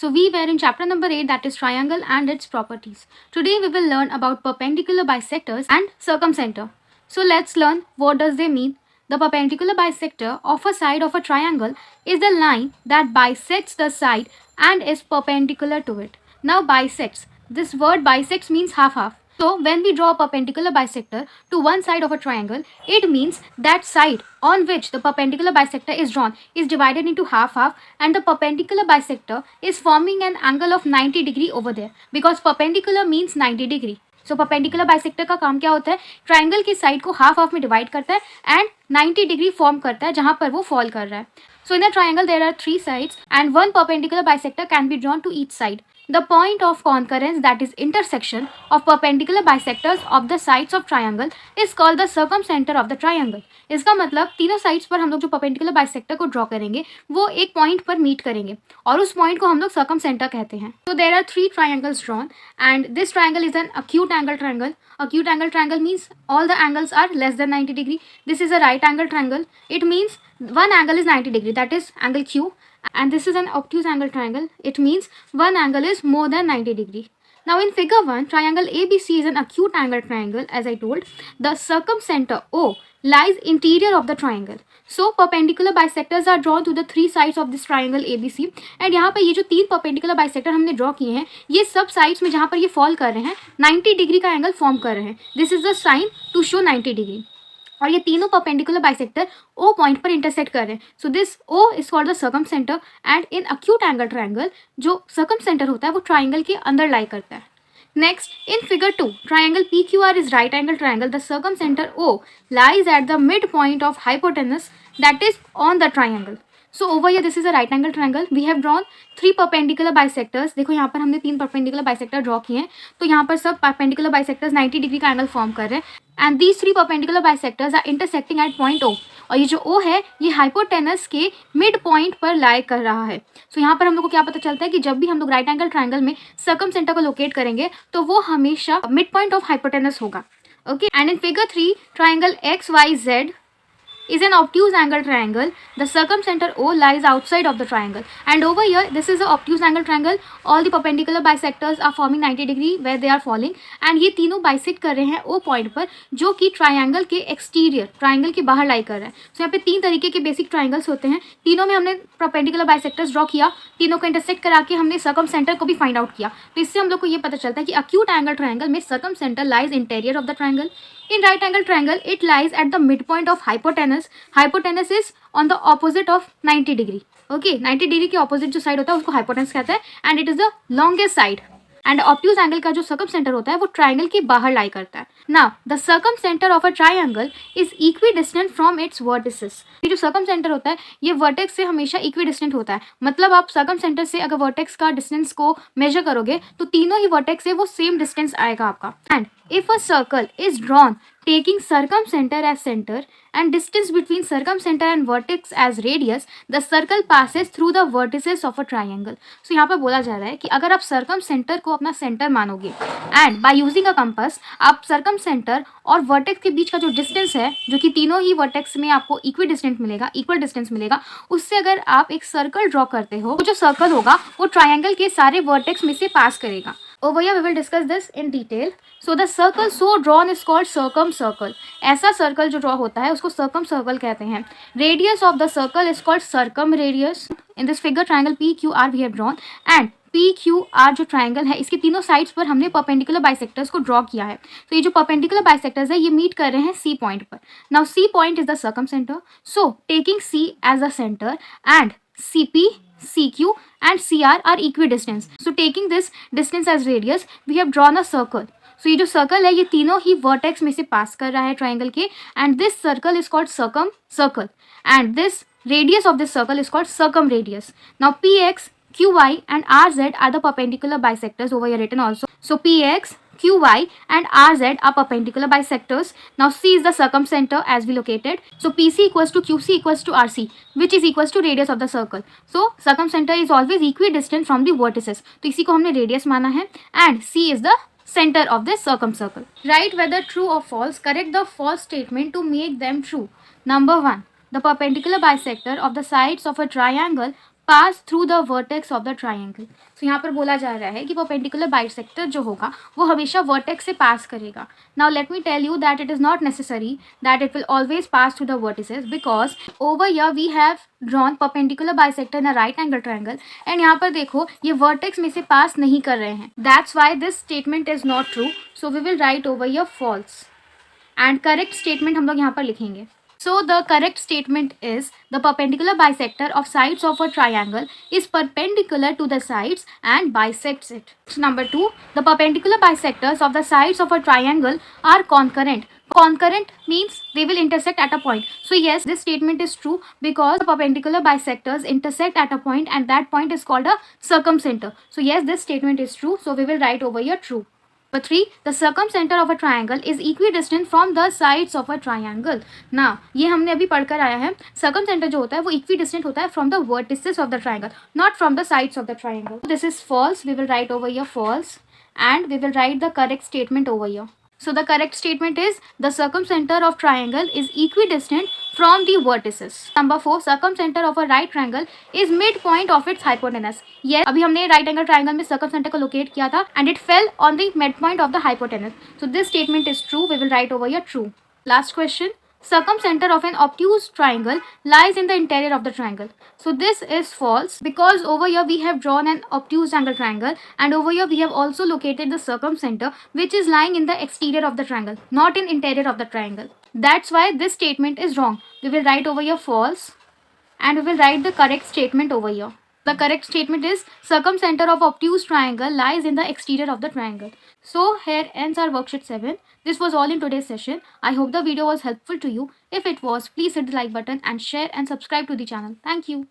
So we were in chapter number 8, that is triangle and its properties. Today we will learn about perpendicular bisectors and circumcenter. So let's learn what does they mean. The perpendicular bisector of a side of a triangle is the line that bisects the side and is perpendicular to it. Now bisects. This word bisects means half-half. So when we draw a perpendicular bisector to one side of a triangle, it means that side on which the perpendicular bisector is drawn is divided into half-half, and the perpendicular bisector is forming an angle of 90 degree over there, because perpendicular means 90 degree. So perpendicular bisector का काम क्या होता है, triangle की side को half half में divide करता है एंड 90 डिग्री फॉर्म करता है जहां पर वो फॉल कर रहा है. So in a triangle there are 3 sides and one perpendicular bisector can be drawn to each side. The point of concurrence, that is intersection of perpendicular bisectors of the sides of triangle, is called the circumcenter of the triangle. इसका मतलब तीनों sides पर हम लोग जो perpendicular bisector को draw करेंगे वो एक पॉइंट पर मीट करेंगे और उस पॉइंट को हम लोग circumcenter कहते हैं. So there are 3 triangles drawn and this triangle is an acute angle triangle. Acute angle triangle means all the angles are less than 90 degree. This is a right angle triangle. It means one angle is 90 degree, that is angle Q. And this is an obtuse angle triangle. It means one angle is more than 90 degree. Now in figure 1, triangle ABC is an acute angle triangle. As I told, the circumcenter O lies interior of the triangle. So perpendicular bisectors are drawn to the 3 sides of this triangle ABC. And यहाँ पर ये जो 3 perpendicular bisector हमने draw किए हैं, ये सब sides में जहाँ पर ये फॉल कर रहे हैं 90 डिग्री का एंगल फॉर्म कर रहे हैं. This is the sign to show 90 degree. और ये तीनों परपेंडिकुलर बाइसेक्टर ओ पॉइंट पर इंटरसेक्ट कर रहे हैं. So this O is called the circumcentre. And in acute angle triangle जो सर्कमसेंटर होता है वो ट्राइंगल के अंदर लाई करता है. Next, in figure 2, triangle P Q R is right angle triangle. The circumcentre O lies at the mid point of hypotenuse that is on the triangle. So over here this is a right angle triangle. We have drawn 3 perpendicular bisectors. देखो यहाँ पर हमने 3 perpendicular bisector draw किए हैं. तो यहाँ पर सब परपेंडिकुलर बाइसेक्टर्स 90 डिग्री का एंगल फॉर्म कर रहे हैं and these 3 perpendicular bisectors are intersecting at point O. और ये जो ओ है ये हाइपोटेनस के मिड पॉइंट पर लाई कर रहा है. सो यहाँ पर हम लोग को क्या पता चलता है कि जब भी हम लोग राइट एंगल ट्राइंगल में सर्कमसेंटर को लोकेट करेंगे तो वो हमेशा मिड पॉइंट ऑफ हाइपोटेनस होगा. Okay, and in figure 3, triangle X Y Z is an obtuse angle triangle. The circumcenter O lies outside of the triangle, and over here this is a obtuse angle triangle. All the perpendicular bisectors are forming 90 degree where they are falling, and ये तीनों bisect कर रहे हैं O point पर जो कि triangle के exterior, triangle के बाहर लाई कर रहे हैं. So यहाँ पे 3 तरीके के basic triangles होते हैं. तीनों में हमने perpendicular bisectors draw किया, तीनों को intersect करा के हमने circumcenter को भी find out किया. तो इससे हम लोग को ये पता चलता है कि acute angle triangle में circumcenter lies interior of the triangle. In right angle triangle, it lies at the midpoint of hypotenuse. Hypotenuse is on the opposite of 90 degree. Okay, 90 degree के ऑपोजिट जो साइड होता है उसको hypotenuse कहते हैं and it is the longest side. And obtuse angle का जो circumcentre होता है वो ट्राइंगल के बाहर लाई करता है. Now the circumcentre of a triangle is equidistant from its vertices. ये जो सर्कमसेंटर होता है ये वर्टेक्स से हमेशा इक्विडिस्टेंट होता है. मतलब आप सर्कमसेंटर से अगर वर्टेक्स का डिस्टेंस को मेजर करोगे तो तीनों ही वर्टेक्स से वो सेम डिस्टेंस आएगा आपका. And if a circle is drawn taking circumcenter as center and distance between circumcenter and vertex as radius, the circle passes through the vertices of a triangle. So यहाँ पर बोला जा रहा है कि अगर आप circumcenter को अपना center मानोगे and by using a compass आप circumcenter और vertex के बीच का जो distance है जो कि तीनों ही vertex में आपको equidistant मिलेगा, equal distance मिलेगा, उससे अगर आप एक circle draw करते हो तो जो circle होगा वो triangle के सारे vertex में से pass करेगा. Over here we will discuss this in detail. So the circle so drawn is called circumcircle. ऐसा circle जो draw होता है उसको circumcircle कहते हैं. Radius of the circle is called circumradius. In this figure triangle PQR we have drawn and PQR जो triangle है इसके तीनों sides पर हमने perpendicular bisectors को draw किया है. तो ये जो perpendicular bisectors है ये meet कर रहे हैं C point पर. Now C point is the circumcenter. So taking C as the center and CP, CQ and CR are equidistant. So taking this distance as radius, we have drawn a circle. So ये जो circle है ये तीनों ही vertex में से pass कर रहा है triangle के and this circle is called circumcircle and this radius of this circle is called circumradius. Now PX, QY and RZ are the perpendicular bisectors over here written also. So PX, QY and RZ are perpendicular bisectors. Now C is the circumcenter as we located. So PC equals to QC equals to RC, which is equals to radius of the circle. So circumcenter is always equidistant from the vertices. तो इसी को हमने radius माना है and C is the center of this circumcircle. Write whether true or false. Correct the false statement to make them true. Number 1. The perpendicular bisector of the sides of a triangle pass through the vertex of the triangle. So यहाँ पर बोला जा रहा है कि perpendicular bisector जो होगा वो हमेशा vertex से pass करेगा. Now let me tell you that it is not necessary that it will always pass through the vertices, because over here we have drawn perpendicular bisector in a right angle triangle and यहाँ पर देखो ये vertex में से pass नहीं कर रहे हैं. That's why this statement is not true. So we will write over here false. And correct statement हम लोग यहाँ पर लिखेंगे. So the correct statement is the perpendicular bisector of sides of a triangle is perpendicular to the sides and bisects it. Number 2, the perpendicular bisectors of the sides of a triangle are concurrent. Concurrent means they will intersect at a point. So yes, this statement is true because the perpendicular bisectors intersect at a point and that point is called a circumcenter. So yes, this statement is true. So we will write over here true. Number 3, the circumcenter of a triangle is equidistant from the sides of a triangle. Now, ये हमने अभी पढ़कर आया है, circumcenter जो होता है वो equidistant होता है from the vertices of the triangle, not from the sides of the triangle. This is false. We will write over here false, and we will write the correct statement over here. So the correct statement is the circumcenter of triangle is equidistant from the vertices. Number 4, circumcenter of a right triangle is midpoint of its hypotenuse. Yes, अभी हमने right angle triangle में circumcenter को locate किया था and it fell on the midpoint of the hypotenuse. So this statement is true. We will write over here true. Last question. Circumcenter of an obtuse triangle lies in the interior of the triangle. So this is false because over here we have drawn an obtuse angle triangle and over here we have also located the circumcenter which is lying in the exterior of the triangle, not in interior of the triangle. That's why this statement is wrong. We will write over here false and we will write the correct statement over here. The correct statement is circumcenter of obtuse triangle lies in the exterior of the triangle. So here ends our worksheet 7. This was all in today's session. I hope the video was helpful to you. If it was, please hit the like button and share and subscribe to the channel. Thank you.